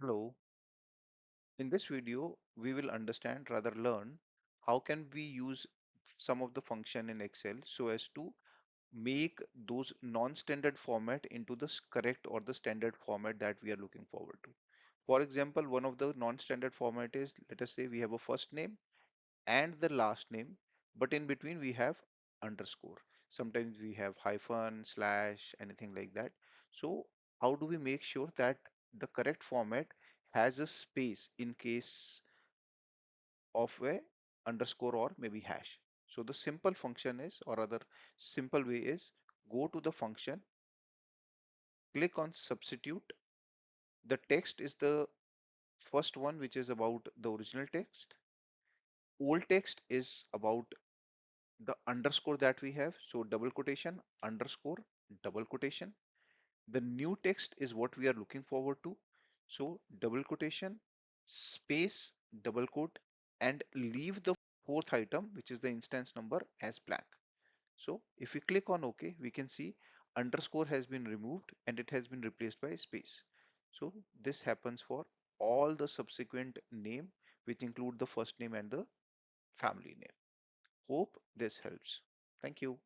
Hello. In this video, we will understand, rather learn, how can we use some of the function in Excel so as to make those non-standard format into the correct or the standard format that we are looking forward to. For example, one of the non-standard format is, let us say we have a first name and the last name, but in between we have underscore. Sometimes we have hyphen, slash, anything like that. So how do we make sure that the correct format has a space in case of a underscore or maybe hash? So the simple function is, or other simple way is, go to the function, click on substitute. The text is the first one, which is about the original text. Old text is about the underscore that we have. So double quotation, underscore, double quotation. The new text is what we are looking forward to. So double quotation, space, double quote, and leave the fourth item, which is the instance number, as blank. So if we click on OK, we can see underscore has been removed and it has been replaced by space. So this happens for all the subsequent name, which include the first name and the family name. Hope this helps. Thank you.